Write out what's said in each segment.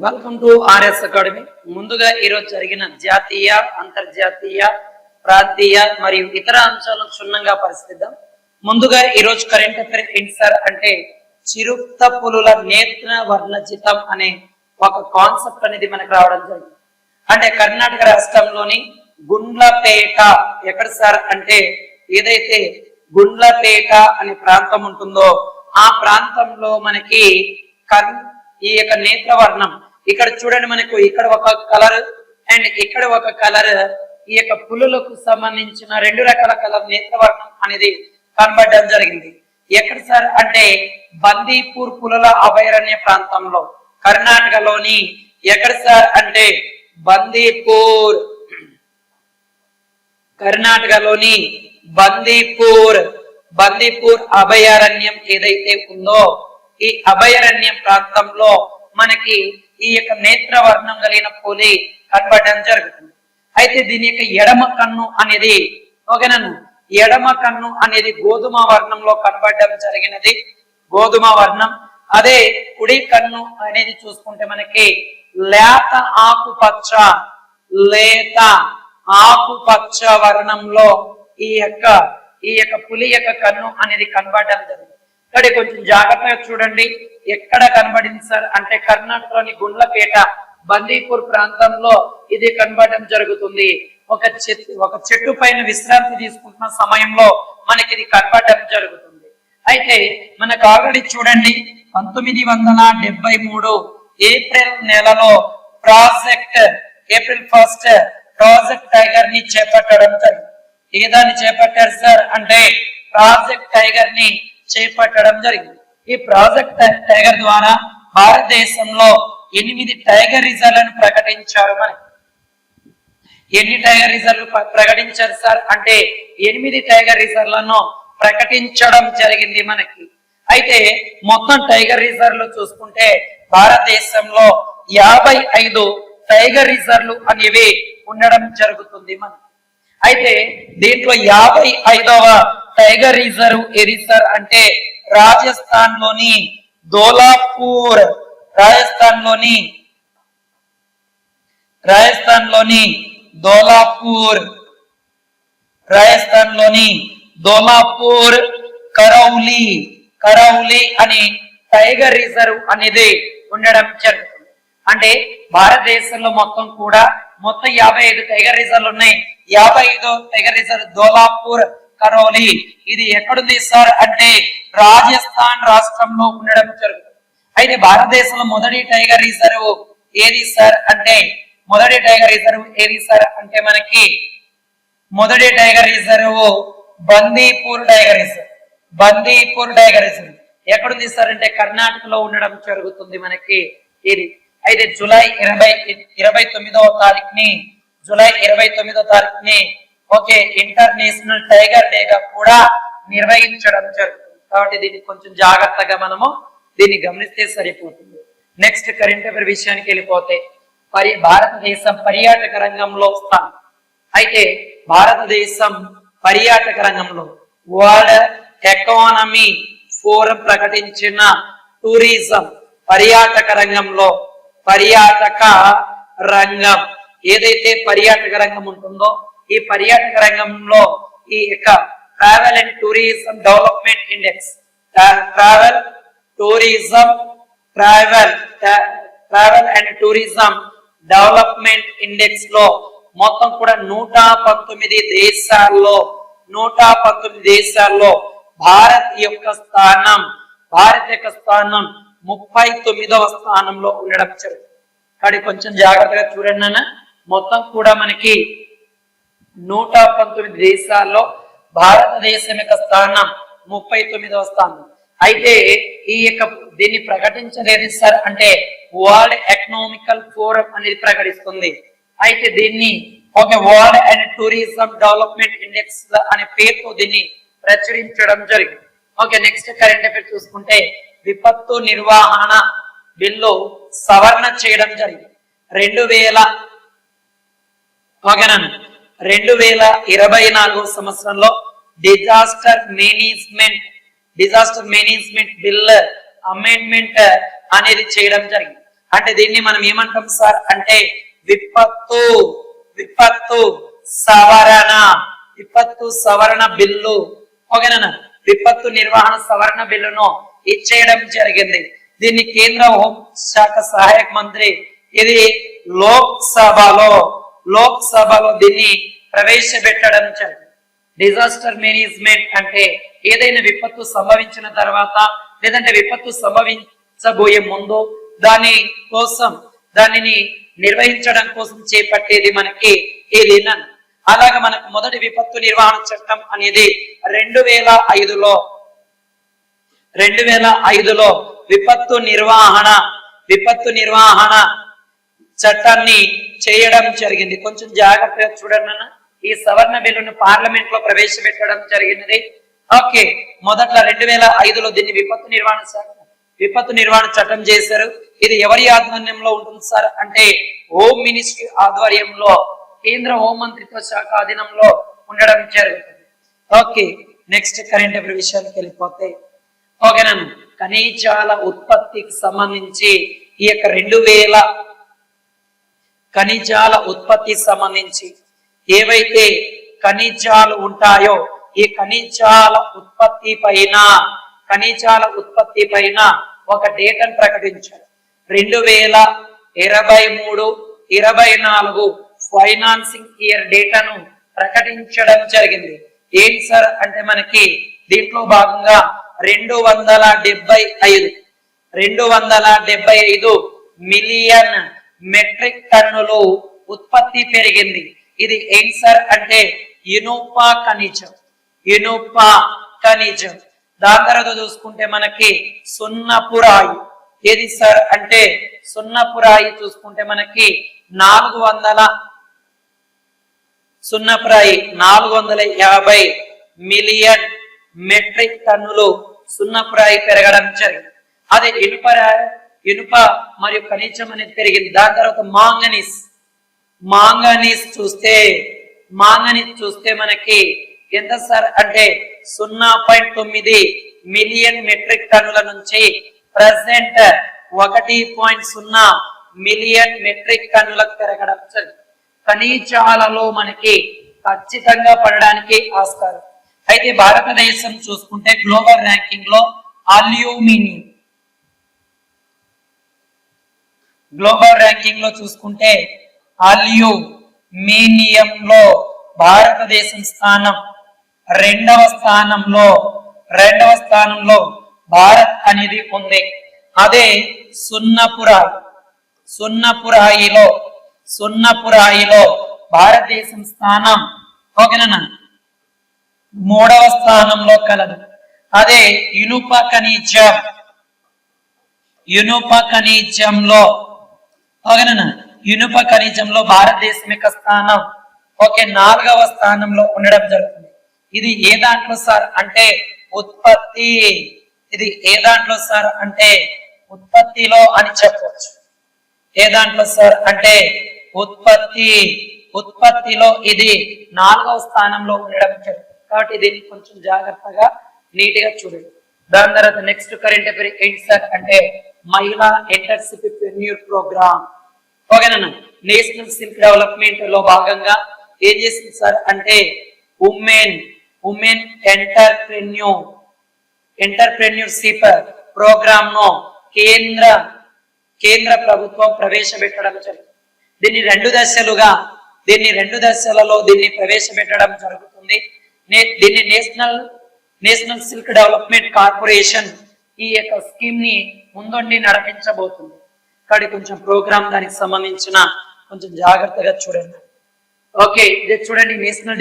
Welcome to RS academy. ముందుగా ఈరోజు జరిగిన జాతీయ, అంతర్జాతీయ, ప్రాంతీయ మరియు ఇతర అంశాలను క్షుణ్ణంగా పరిశీలిద్దాం. ముందుగా ఈరోజు కరెంట్ అఫైర్ ఏంటి సార్ అంటే చిరుత పులుల నేత్ర వర్ణజితం అనే ఒక కాన్సెప్ట్ అనేది మనకు రావడం జరిగింది. అంటే కర్ణాటక రాష్ట్రంలోని గుండ్లపేట ఎక్కడ సార్ అంటే ఏదైతే గుండ్లపేట అనే ప్రాంతం ఉంటుందో ఆ ప్రాంతంలో మనకి ఈ యొక్క నేత్రవర్ణం ఇక్కడ చూడండి, మనకు ఇక్కడ ఒక కలర్ అండ్ ఇక్కడ ఒక కలర్, ఈ యొక్క పులులకు సంబంధించిన రెండు రకాల కలర్ నేత్రవర్ణం అనేది కనబడడం జరిగింది. ఎక్కడ సార్ అంటే బందీపూర్ పులుల అభయారణ్య ప్రాంతంలో కర్ణాటకలోని ఎక్కడ సార్ అంటే బందీపూర్, కర్ణాటకలోని బందీపూర్ అభయారణ్యం ఏదైతే ఉందో ఈ అభయారణ్యం ప్రాంతంలో మనకి ఈ యొక్క నేత్రవర్ణం కలిగిన పులి కనబడడం జరుగుతుంది. అయితే దీని యొక్క ఎడమ కన్ను అనేది ఎడమ కన్ను అనేది గోధుమ వర్ణంలో కనబడడం జరిగినది, గోధుమ వర్ణం. అదే కుడి కన్ను అనేది చూసుకుంటే మనకి లేత ఆకుపచ్చ వర్ణంలో ఈ యొక్క పులి యొక్క కన్ను అనేది కనబడడం జరిగింది. ఇక్కడ కొంచెం జాగ్రత్తగా చూడండి, ఎక్కడ కనబడింది సార్ అంటే కర్ణాటకలోని గుండ్లపేట బందీపూర్ ప్రాంతంలో ఇది కనబడడం జరుగుతుంది. ఒక చెట్టు పైన విశ్రాంతి తీసుకుంటున్న సమయంలో మనకి ఇది కనబడడం జరుగుతుంది. అయితే మనకు ఆల్రెడీ చూడండి 1973 ఏప్రిల్ నెలలో ఏప్రిల్ 1 ప్రాజెక్ట్ టైగర్ ని చేపట్టడం జరిగింది. ఏదాన్ని చేపట్టారు సార్ అంటే ప్రాజెక్ట్ టైగర్ ని చేపట్టడం జరిగింది. ఈ ప్రాజెక్ట్ టైగర్ ద్వారా భారతదేశంలో 8 టైగర్ రిజర్వ్లను ప్రకటించారు. మనకి ఎన్ని టైగర్ రిజర్వ్లు ప్రకటించారు సార్ అంటే 8 టైగర్ రిజర్వ్లను ప్రకటించడం జరిగింది మనకి. అయితే మొత్తం టైగర్ రిజర్వ్లు చూసుకుంటే భారతదేశంలో 55 టైగర్ రిజర్వ్లు అనేవి ఉండడం జరుగుతుంది మనకి. అయితే దీంట్లో 55వ టైగర్ రిజర్వ్ ఏది సార్ అంటే రాజస్థాన్ లోని ధోలాపూర్ కరౌలి అని టైగర్ రిజర్వ్ అనేది ఉండడం జరుగుతుంది. అంటే భారతదేశంలో మొత్తం 55 టైగర్ రిజర్వ్లు ఉన్నాయి. 55వ టైగర్ రిజర్వ్ ధోలాపూర్ కరౌలి ఇది ఎక్కడుంది సార్ అంటే రాజస్థాన్ రాష్ట్రంలో ఉండడం జరుగుతుంది. అయితే భారతదేశంలో మొదటి టైగర్ రిజర్వ్ ఏది సార్ అంటే మనకి మొదటి tiger reserve Bandipur tiger reserve ఎక్కడుంది సార్ అంటే కర్ణాటకలో ఉండడం జరుగుతుంది మనకి ఇది. అయితే జూలై 29వ తారీఖుని ఇంటర్నేషనల్ టైగర్ డేగా కూడా నిర్వహించడం జరుగుతుంది. కాబట్టి దీన్ని కొంచెం జాగ్రత్తగా మనము దీన్ని గమనిస్తే సరిపోతుంది. నెక్స్ట్ కరెంట్ అఫైర్ విషయానికి వెళ్ళిపోతే భారతదేశం పర్యాటక రంగంలో స్థానం. అయితే భారతదేశం పర్యాటక రంగంలో వరల్డ్ ఎకానమీ ఫోరం ప్రకటించిన టూరిజం పర్యాటక ఏదైతే పర్యాటక రంగం ఉంటుందో ఈ పర్యాటక రంగంలో ఈ యొక్క travel and tourism development index travel and tourism development index లో మొత్తం కూడా 119 దేశాల్లో భారత్ యొక్క స్థానం 39వ స్థానంలో ఉండడం జరుగుతుంది. కానీ కొంచెం జాగ్రత్తగా చూడండి అన్న, మొత్తం కూడా మనకి 119 దేశాల్లో భారతదేశం యొక్క స్థానం 39వ స్థానం. అయితే ఈ యొక్క దీన్ని ప్రకటించలేదు సార్ అంటే వరల్డ్ ఎకనామికల్ ఫోరం అనేది ప్రకటిస్తుంది. అయితే దీన్ని world and tourism development index అనే పేరుతో దీన్ని ప్రచురించడం జరిగింది. నెక్స్ట్ కరెంట్ అఫైర్ చూసుకుంటే విపత్తు నిర్వహణ బిల్లు సవరణ చేయడం జరిగింది. 2024 సంవత్సరంలో డిజాస్టర్ మేనేజ్మెంట్ బిల్ అమెండ్మెంట్ అనేది చేయడం జరిగింది. అంటే దీన్ని మనం ఏమంటాం సార్ అంటే విపత్తు విపత్తు సవరణ విపత్తు సవరణ బిల్లు. ఓకేనా, విపత్తు నిర్వహణ సవరణ బిల్లును ఇచ్చేయడం జరిగింది. దీన్ని కేంద్ర హోం శాఖ సహాయక మంత్రి ఇది లోక్సభలో దీన్ని ప్రవేశపెట్టడం జరిగింది. డిజాస్టర్ మేనేజ్మెంట్ అంటే ఏదైనా విపత్తు సంభవించిన తర్వాత లేదంటే విపత్తు సంభవించబోయే ముందు దానిని నిర్వహించడం కోసం చేపట్టేది మనకి ఏదైనా. అలాగే మనకు మొదటి విపత్తు నిర్వహణ చట్టం అనేది 2005లో విపత్తు నిర్వహణ చట్టాన్ని చేయడం జరిగింది. కొంచెం జాగ్రత్తగా చూడండి అన్న. ఈ సవరణ బిల్లును పార్లమెంట్ లో ప్రవేశపెట్టడం జరిగినది. ఓకే, మొదట్లో 2005లో దీన్ని విపత్తు నిర్వహణ చట్టం చేశారు. ఇది ఎవరి ఆధ్వర్యంలో ఉంటుంది సార్ అంటే హోమ్ మినిస్ట్రీ ఆధ్వర్యంలో, కేంద్ర హోం మంత్రిత్వ శాఖ అధీనంలో ఉండడం జరుగుతుంది. ఓకే, నెక్స్ట్ కరెంట్ అఫైర్ విషయానికి వెళ్ళిపోతే ఓకేనా, ఖనిజాల ఉత్పత్తికి సంబంధించి ఈ యొక్క 2000 ఖనిజాల ఉత్పత్తి సంబంధించి ఏవైతే ఖనిజాలు ఉంటాయో ఈ ఖనిజాల ఉత్పత్తి పైన ఒక డేటాను ప్రకటించారు. 2023-24 ఫైనాన్సింగ్ ఇయర్ డేటాను ప్రకటించడం జరిగింది. ఏంటి సార్ అంటే మనకి దీంట్లో భాగంగా 275 మిలియన్ మెట్రిక్ టన్నులు ఉత్పత్తి పెరిగింది. ఇది ఏంటి సార్ అంటే ఇనుప ఖనిజం. దాని తర్వాత చూసుకుంటే మనకి సున్నపురాయి. ఏది సార్ అంటే సున్నపురాయి చూసుకుంటే మనకి 450 మిలియన్ మెట్రిక్ టన్నులు సున్నపురాయి పెరగడం జరిగింది. అదే ఇనుప మరియు ఖనిజం అనేది పెరిగింది. దాని తర్వాత మాంగనీస్ చూస్తే మనకి ఎంత సార్ అంటే 0.9 మిలియన్ మెట్రిక్ టన్నుల నుంచి ప్రెసెంట్ 1.0 మిలియన్ మెట్రిక్ టన్నులకు పెరగడం జరిగింది. ఖనిజాలలో మనకి ఖచ్చితంగా పడడానికి ఆస్కారం. అయితే భారతదేశం చూసుకుంటే గ్లోబల్ ర్యాంకింగ్ లో చూసుకుంటే అల్యూమినియంలో భారతదేశం స్థానం రెండవ స్థానంలో భారత్ అనేది ఉంది. అదే సున్నపురాయిలో భారతదేశం స్థానం ఓకేనా 3వ స్థానంలో కలదు. అదే ఇనుప ఖనిజంలో ఓకేనా ఇనుప ఖనిజంలో భారతదేశం యొక్క స్థానం 4వ స్థానంలో ఉండడం జరుగుతుంది. ఇది ఏ దాంట్లో సార్ అంటే ఉత్పత్తిలో అని చెప్పవచ్చు. ఏ దాంట్లో సార్ అంటే ఉత్పత్తిలో ఇది 4వ స్థానంలో ఉండడం జరుగుతుంది. కాబట్టి దీన్ని కొంచెం జాగ్రత్తగా నీట్ గా చూడండి. దాని తర్వాత నెక్స్ట్ కరెంట్ అఫైర్ ఏంటి సార్ అంటే మహిళా ఎంటర్‌ప్రెన్యూర్ ప్రోగ్రామ్. ఓకేనా, నేషనల్ స్కిల్ డెవలప్మెంట్ లో భాగంగా ఏం చేసింది సార్ అంటే ఉమెన్ ఎంటర్‌ప్రెన్యూర్‌షిప్ ప్రోగ్రామ్ ను కేంద్ర ప్రభుత్వం ప్రవేశపెట్టడం జరిగింది. దీన్ని రెండు దశలలో ప్రవేశపెట్టడం జరుగుతుంది. దీన్ని నేషనల్ స్కిల్ డెవలప్మెంట్ కార్పొరేషన్ ఈ యొక్క స్కీమ్ ని ముందుండి నడిపించబోతుంది. కానీ కొంచెం ప్రోగ్రామ్ దానికి సంబంధించిన కొంచెం జాగ్రత్తగా చూడండి. ఓకే, ఇది చూడండి. నేషనల్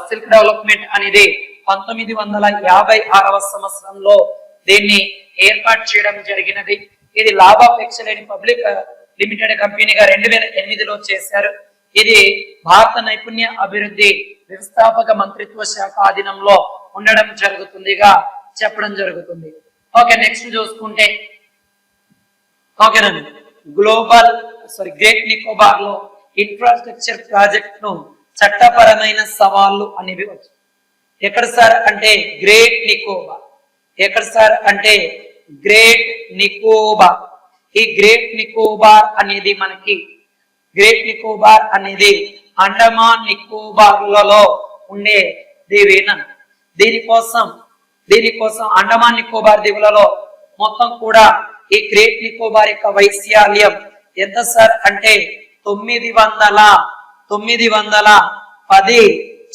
స్కిల్ డెవలప్మెంట్ అనేది 1956వ సంవత్సరంలో దీన్ని ఏర్పాటు చేయడం జరిగినది. ఇది లాభాపేక్ష లేని పబ్లిక్ లిమిటెడ్ కంపెనీగా 2008లో చేశారు. ఇది భారత నైపుణ్య అభివృద్ధి వ్యవస్థాపక మంత్రిత్వ శాఖ అధీనంలో ఉండడం జరుగుతుందిగా చెప్పడం జరుగుతుంది. ఓకే, నెక్స్ట్ చూసుకుంటే ఓకేనండి గ్రేట్ నికోబార్ లో ఇన్ఫ్రాస్ట్రక్చర్ ప్రాజెక్ట్ ను చట్టపరమైన సవాళ్లు అనేవి వచ్చాయి. ఎక్కడ సార్ అంటే గ్రేట్ నికోబార్. ఈ గ్రేట్ నికోబార్ అనేది అండమాన్ నికోబార్లలో ఉండే దీవేన. దీనికోసం అండమాన్ నికోబార్ దీవులలో మొత్తం కూడా ఈ గ్రేట్ నికోబార్ యొక్క వైశాల్యం ఎంత సార్ అంటే 910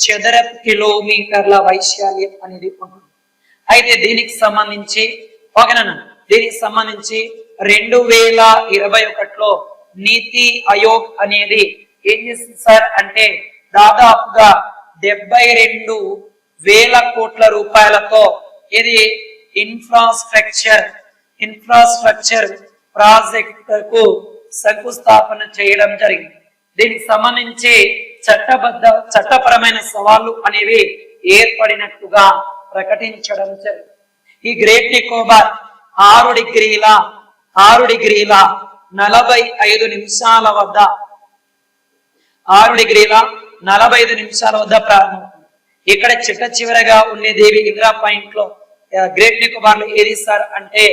చదరపు కిలోమీటర్ల వైశాల్యం అనేది ఉంటుంది. అయితే దీనికి సంబంధించి 2021లో నీతి ఆయోగ్ అనేది ఏం చేసింది సార్ అంటే దాదాపుగా 72,000 కోట్ల రూపాయలతో ఇది ఇన్ఫ్రాస్ట్రక్చర్ ప్రాజెక్టుకు శంకుస్థాపన చేయడం జరిగింది. దీనికి సంబంధించి చట్టపరమైన సవాళ్లు అనేవి ఏర్పడినట్టుగా ప్రకటించడం జరిగింది. ఈ గ్రేట్ నికోబార్ 6 డిగ్రీల 45 నిమిషాల వద్ద 6 డిగ్రీల 45 నిమిషాల వద్ద ప్రారంభమవుతుంది. ఇక్కడ చివరగా ఉండేదేవి ఇందిరా పాయింట్ లో గ్రేట్ నికోబార్ లో ఏది సార్ అంటే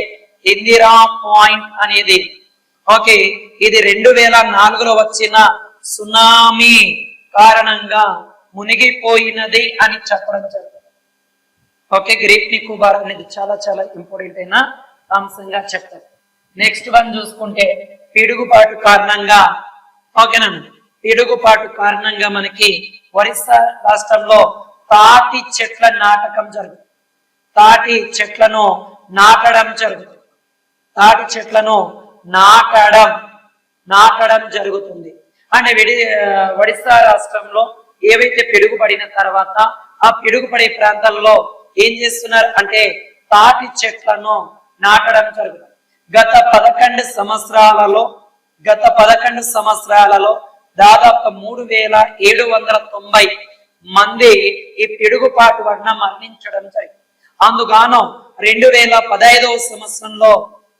ఇందిరా పాయింట్ అనేది. ఓకే, ఇది 2004లో వచ్చిన సునామీ కారణంగా మునిగిపోయినది అని చెప్పడం జరిగింది. ఓకే, గ్రేట్ నికోబార్ అనేది చాలా చాలా ఇంపార్టెంట్ అయిన అంశంగా చెప్తారు. నెక్స్ట్ వన్ చూసుకుంటే పిడుగుపాటు కారణంగా మనకి ఒరిస్సా రాష్ట్రంలో తాటి చెట్లను నాటడం జరుగుతుంది. అంటే ఒడిస్సా రాష్ట్రంలో ఏవైతే పిడుగుపడిన తర్వాత ఆ పిడుగుపడే ప్రాంతాల్లో ఏం చేస్తున్నారు అంటే తాటి చెట్లను నాటడం జరుగుతుంది. గత 11 సంవత్సరాలలో దాదాపు 3,790 మంది ఈ పిడుగుపాటు వలన మరణించడం జరిగింది. అందుగాను 2015వ సంవత్సరంలో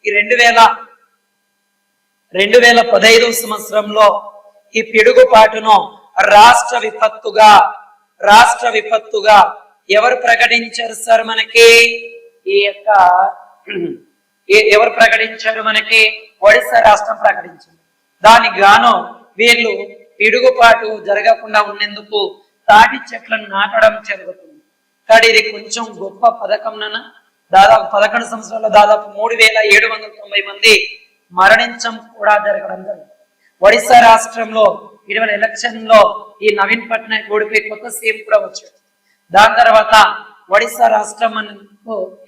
2015వ సంవత్సరంలో ఈ పిడుగుపాటును రాష్ట్ర విపత్తుగా ఎవరు ప్రకటించారు సార్ మనకి ఎవరు ప్రకటించారు మనకి ఒడిశా రాష్ట్రం ప్రకటించింది. దానికి గాను వీళ్ళు పిడుగుపాటు జరగకుండా ఉండేందుకు తాటి చెట్లను నాటడం జరుగుతుంది. కానీ ఇది కొంచెం గొప్ప పథకం దాదాపు 11 సంవత్సరాల్లో దాదాపు 3,790 మంది మరణించడం కూడా జరగడం జరిగింది. ఒడిశా రాష్ట్రంలో ఇటీవల ఎలక్షన్ లో ఈ నవీన్ పట్నాయక్ ఓడిపోయి కొత్త సీఎం కూడా వచ్చాడు. దాని తర్వాత ఒడిశా రాష్ట్రం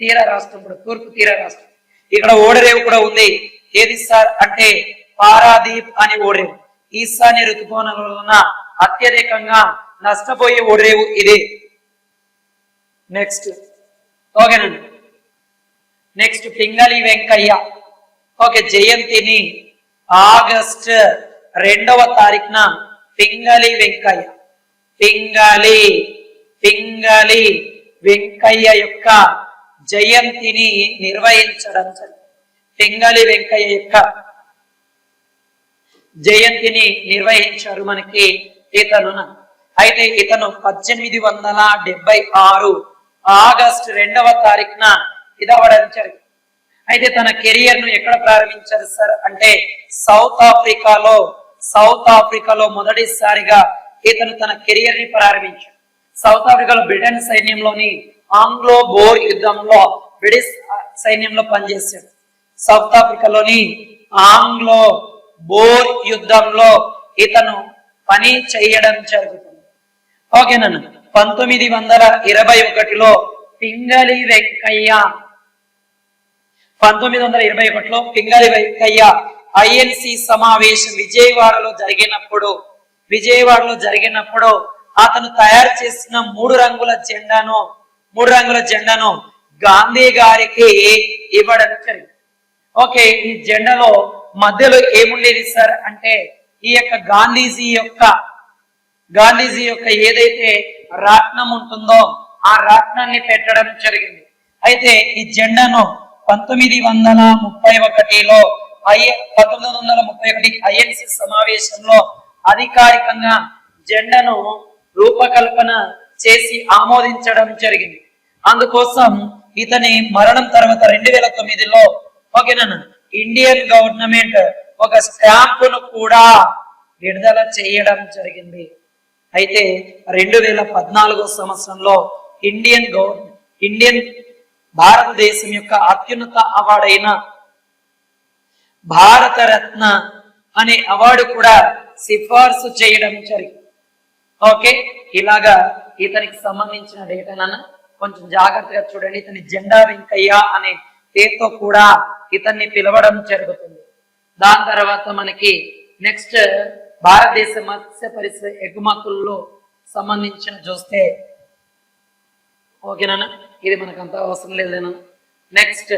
తీర రాష్ట్రం కూడా తూర్పు తీర రాష్ట్రం. ఇక్కడ ఓడరేవు కూడా ఉంది. ఏది సార్ అంటే పారాదీప్ అని ఓడరేవు. ఈశాన్య ఋతుపవనాల వలన అత్యధికంగా నష్టపోయే ఓడరేవు ఇది. నెక్స్ట్ ఓకేనండి. నెక్స్ట్ పింగళి వెంకయ్య జయంతిని ఆగస్టు 2వ తారీఖున పింగళి వెంకయ్య యొక్క జయంతిని నిర్వహించడం జరిగింది. పింగళి వెంకయ్య యొక్క జయంతిని నిర్వహించారు మనకి అయితే ఇతను 1876 ఆగస్టు 2వ తారీఖున ఇదవడం జరిగింది. అయితే తన కెరియర్ ను ఎక్కడ ప్రారంభించారు సార్ అంటే సౌత్ ఆఫ్రికాలో మొదటిసారిగా ఇతను తన కెరియర్ ని ప్రారంభించాడు. సౌత్ ఆఫ్రికాలో బ్రిటన్ సైన్యంలోని ఆంగ్లో బోర్ యుద్ధంలో బ్రిటిష్ సైన్యంలో పనిచేశాడు. సౌత్ ఆఫ్రికాలోని ఆంగ్లో బోర్ యుద్ధంలో ఇతను పని చేయడం జరుగుతుంది. ఓకేనా. 1921లో పింగళి వెంకయ్య ఐఎన్సి సమావేశం విజయవాడలో జరిగినప్పుడు అతను తయారు చేసిన 3 రంగుల జెండాను గాంధీ గారికి ఇవ్వడం జరిగింది. ఓకే, ఈ జెండాలో మధ్యలో ఏముండేది సార్ అంటే ఈ యొక్క గాంధీజీ యొక్క ఏదైతే రాట్నం ఉంటుందో ఆ రాట్నాన్ని పెట్టడం జరిగింది. అయితే ఈ జెండాను 1931 ఐఎన్సి సమావేశంలో అధికారికంగా జెండాను రూపకల్పన చేసి ఆమోదించడం జరిగింది. అందుకోసం ఇతని మరణం తర్వాత 2009లో ఓకేనా ఇండియన్ గవర్నమెంట్ ఒక స్టాంపును కూడా విడుదల చేయడం జరిగింది. అయితే 2014 సంవత్సరంలో ఇండియన్ భారతదేశం యొక్క అత్యున్నత అవార్డు అయిన భారత రత్న అనే అవార్డు కూడా సిఫార్సు చేయడం జరిగింది. ఓకే, ఇలాగా ఇతనికి సంబంధించిన డేటానన్నా కొంచెం జాగ్రత్తగా చూడండి. ఇతని జెండా వెంకయ్య అనే పేరుతో కూడా ఇతన్ని పిలవడం జరుగుతుంది. దాని తర్వాత మనకి నెక్స్ట్ భారతదేశ మత్స్య పరిశ్రమ ఎగుమతుల్లో సంబంధించిన చూస్తే, ఓకేనా, ఇది మనకు అంత అవసరం లేదేనా. నెక్స్ట్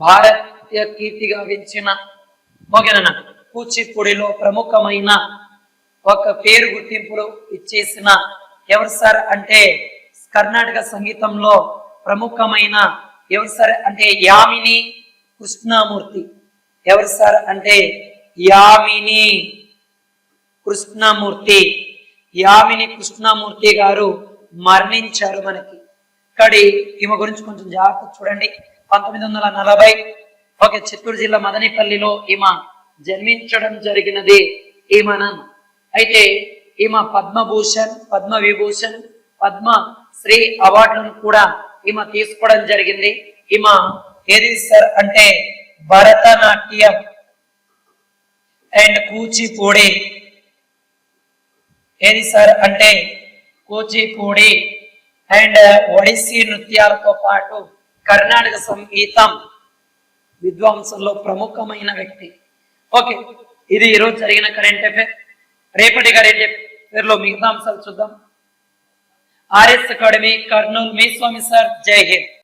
భారతీయ కీర్తిగా వించిన, ఓకేనా, కూచిపూడిలో ప్రముఖమైన ఒక పేరు గుర్తింపులు ఇచ్చేసిన ఎవరు సార్ అంటే కర్ణాటక సంగీతంలో ప్రముఖమైన ఎవరు సార్ అంటే యామిని కృష్ణమూర్తి. ఎవరు సార్ అంటే యామిని కృష్ణమూర్తి. యామిని కృష్ణమూర్తి గారు మరణించారు మనకి. ఇక్కడి ఈమె గురించి కొంచెం జాగ్రత్త చూడండి. 1940 ఓకే, చిత్తూరు జిల్లా మదనపల్లిలో ఈమె జన్మించడం జరిగినది ఈమెను. అయితే ఈమె పద్మభూషణ్, పద్మవిభూషణ్, పద్మశ్రీ అవార్డులను కూడా ఈమె తీసుకోవడం జరిగింది. ఈమె ఏది సార్ అంటే భరతనాట్యం అండ్ కూచిపూడి. ఏది సార్ అంటే కూచిపూడి అండ్ ఒడిస్సీ నృత్యాలతో పాటు కర్ణాటక సంగీతం విద్వాంసంలో ప్రముఖమైన వ్యక్తి. ఓకే, ఇది ఈరోజు జరిగిన కరెంట్ అఫైర్. రేపటి కరెంట్ అఫైర్ లో మిగతా అంశాలు చూద్దాం. ఆర్ఎస్ అకాడమీ కర్నూలు, మీ స్వామి సార్. జై హింద్.